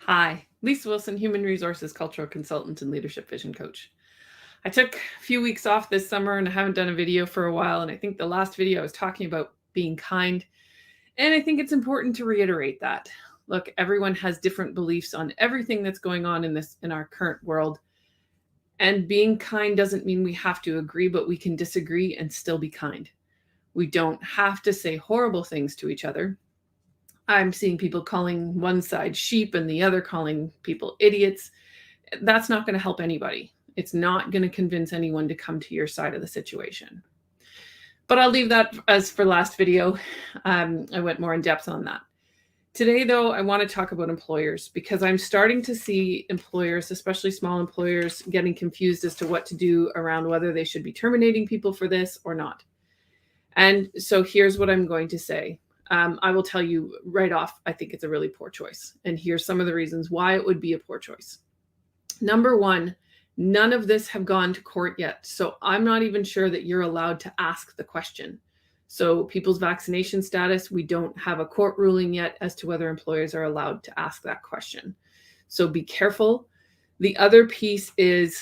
Hi, Lisa Wilson, Human Resources Cultural Consultant and Leadership Vision Coach. I took a few weeks off this summer and I haven't done a video for a while. And I think the last video I was talking about being kind. And I think it's important to reiterate that. Look, everyone has different beliefs on everything that's going on in our current world. And being kind doesn't mean we have to agree, but we can disagree and still be kind. We don't have to say horrible things to each other. I'm seeing people calling one side sheep and the other calling people idiots. That's not going to help anybody. It's not going to convince anyone to come to your side of the situation. But I'll leave that as for last video. I went more in depth on that. Today, though, I want to talk about employers because I'm starting to see employers, especially small employers, getting confused as to what to do around whether they should be terminating people for this or not. And so here's what I'm going to say. I will tell you right off, I think it's a really poor choice. And here's some of the reasons why it would be a poor choice. Number one, none of this have gone to court yet. So I'm not even sure that you're allowed to ask the question. So people's vaccination status, we don't have a court ruling yet as to whether employers are allowed to ask that question. So be careful. The other piece is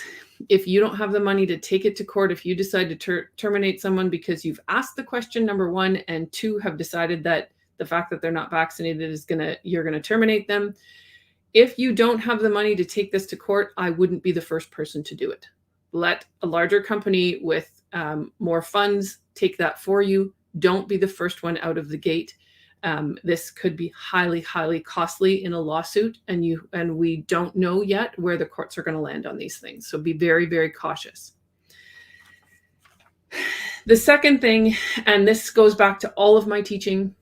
if you don't have the money to take it to court, if you decide to terminate someone because you've asked the question, number one, and two, have decided that the fact that they're not vaccinated is you're going to terminate them. If you don't have the money to take this to court, I wouldn't be the first person to do it. Let a larger company with more funds take that for you. Don't be the first one out of the gate. This could be highly, highly costly in a lawsuit, and we don't know yet where the courts are going to land on these things. So be very, very cautious. The second thing, and this goes back to all of my teaching,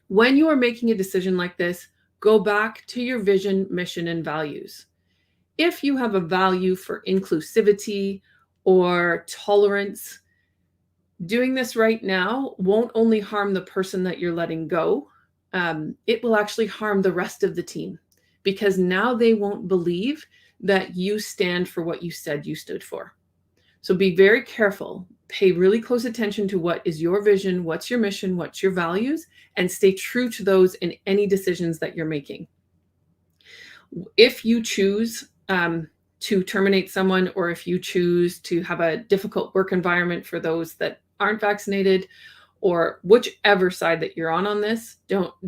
when you are making a decision like this, go back to your vision, mission, and values. If you have a value for inclusivity or tolerance, doing this right now won't only harm the person that you're letting go, it will actually harm the rest of the team because now they won't believe that you stand for what you said you stood for. So be very careful. Pay really close attention to what is your vision, what's your mission, what's your values, and stay true to those in any decisions that you're making. If you choose to terminate someone, or if you choose to have a difficult work environment for those that aren't vaccinated, or whichever side that you're on this,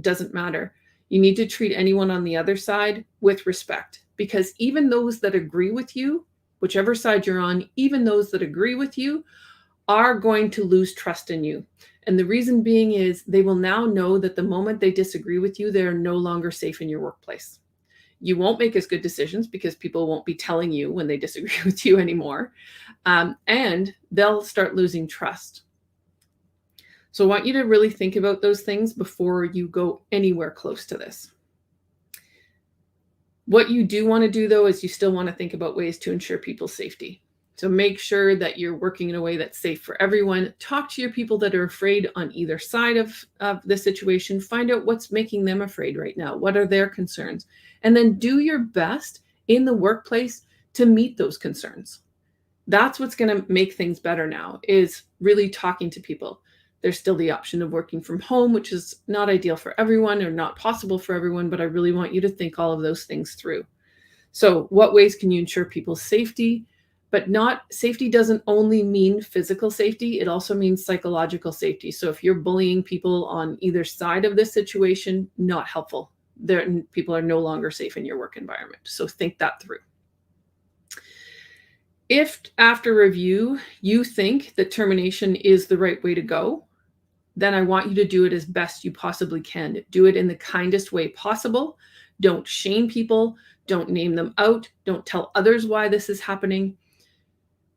doesn't matter. You need to treat anyone on the other side with respect, because even those that agree with you, whichever side you're on, even those that agree with you are going to lose trust in you. And the reason being is they will now know that the moment they disagree with you, they're no longer safe in your workplace. You won't make as good decisions because people won't be telling you when they disagree with you anymore. And they'll start losing trust. So I want you to really think about those things before you go anywhere close to this. What you do want to do, though, is you still want to think about ways to ensure people's safety. So make sure that you're working in a way that's safe for everyone. Talk to your people that are afraid on either side of the situation. Find out what's making them afraid right now. What are their concerns? And then do your best in the workplace to meet those concerns. That's what's going to make things better now, is really talking to people. There's still the option of working from home, which is not ideal for everyone or not possible for everyone, but I really want you to think all of those things through. So what ways can you ensure people's safety? But safety doesn't only mean physical safety, it also means psychological safety. So if you're bullying people on either side of this situation, not helpful. People are no longer safe in your work environment. So think that through. If after review you think that termination is the right way to go, then I want you to do it as best you possibly can. Do it in the kindest way possible. Don't shame people. Don't name them out. Don't tell others why this is happening.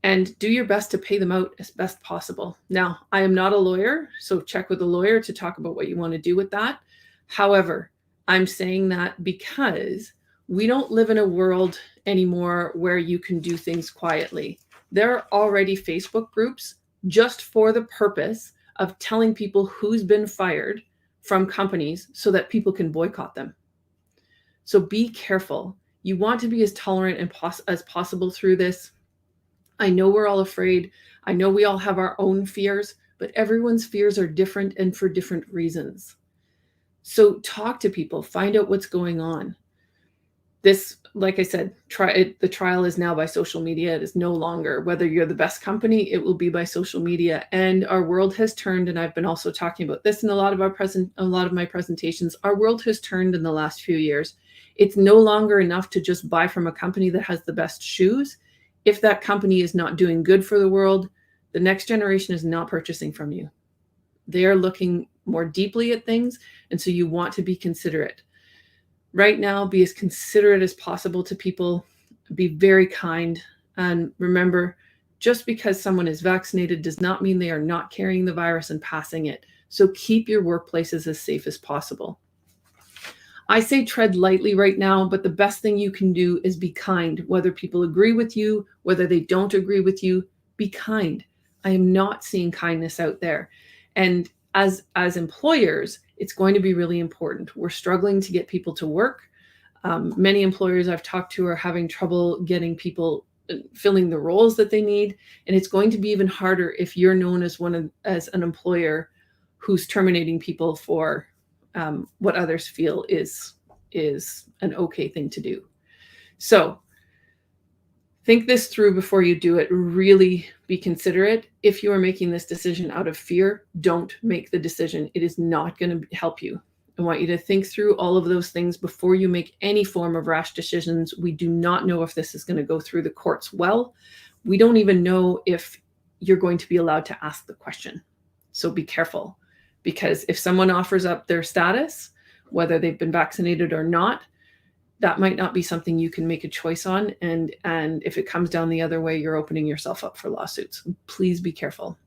And do your best to pay them out as best possible. Now, I am not a lawyer, so check with a lawyer to talk about what you want to do with that. However, I'm saying that because we don't live in a world anymore where you can do things quietly. There are already Facebook groups just for the purpose of telling people who's been fired from companies so that people can boycott them. So be careful. You want to be as tolerant as possible through this. I know we're all afraid. I know we all have our own fears, but everyone's fears are different and for different reasons. So talk to people, find out what's going on. This, like I said, the trial is now by social media. It is no longer whether you're the best company, it will be by social media. And our world has turned, and I've been also talking about this in a lot of my presentations. Our world has turned in the last few years. It's no longer enough to just buy from a company that has the best shoes. If that company is not doing good for the world, the next generation is not purchasing from you. They are looking more deeply at things, and so you want to be considerate. Right now, be as considerate as possible to people, be very kind, and remember, just because someone is vaccinated does not mean they are not carrying the virus and passing it. So keep your workplaces as safe as possible. I say tread lightly right now, but the best thing you can do is be kind. Whether people agree with you, whether they don't agree with you, be kind. I am not seeing kindness out there. And as employers, it's going to be really important. We're struggling to get people to work. Many employers I've talked to are having trouble getting people filling the roles that they need. And it's going to be even harder if you're known as as an employer who's terminating people for what others feel is an okay thing to do. So think this through before you do it. Really be considerate. If you are making this decision out of fear, don't make the decision. It is not going to help you. I want you to think through all of those things before you make any form of rash decisions. We do not know if this is going to go through the courts well. We don't even know if you're going to be allowed to ask the question. So be careful, because if someone offers up their status, whether they've been vaccinated or not, that might not be something you can make a choice on. And if it comes down the other way, you're opening yourself up for lawsuits. Please be careful.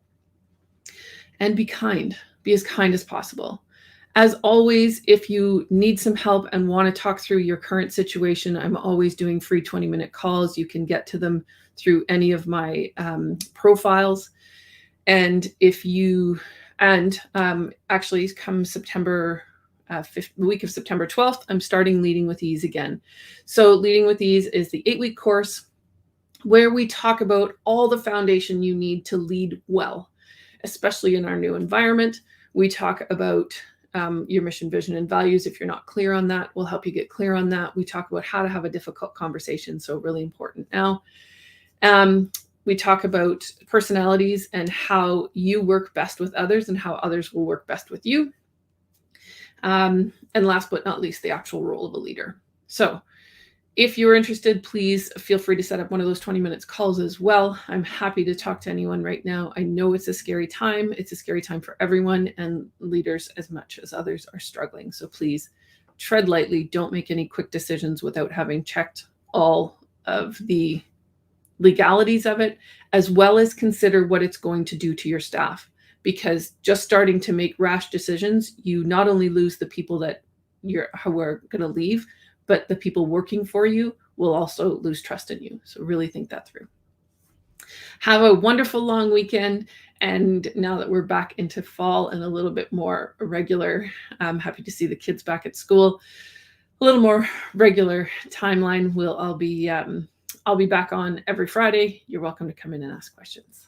And be kind. Be as kind as possible. As always, if you need some help and want to talk through your current situation, I'm always doing free 20-minute calls. You can get to them through any of my profiles. And actually come September the week of September 12th, I'm starting Leading with Ease again. So Leading with Ease is the 8-week course where we talk about all the foundation you need to lead well, especially in our new environment. We talk about your mission, vision, and values. If you're not clear on that, we'll help you get clear on that. We talk about how to have a difficult conversation, so really important now. We talk about personalities and how you work best with others and how others will work best with you. And last but not least, the actual role of a leader. So if you're interested, please feel free to set up one of those 20 minutes calls as well. I'm happy to talk to anyone right now. I know it's a scary time. It's a scary time for everyone, and leaders as much as others are struggling. So please tread lightly. Don't make any quick decisions without having checked all of the legalities of it, as well as consider what it's going to do to your staff. Because just starting to make rash decisions, you not only lose the people who are going to leave, but the people working for you will also lose trust in you. So really think that through. Have a wonderful long weekend. And now that we're back into fall and a little bit more regular, I'm happy to see the kids back at school. A little more regular timeline. I'll be back on every Friday. You're welcome to come in and ask questions.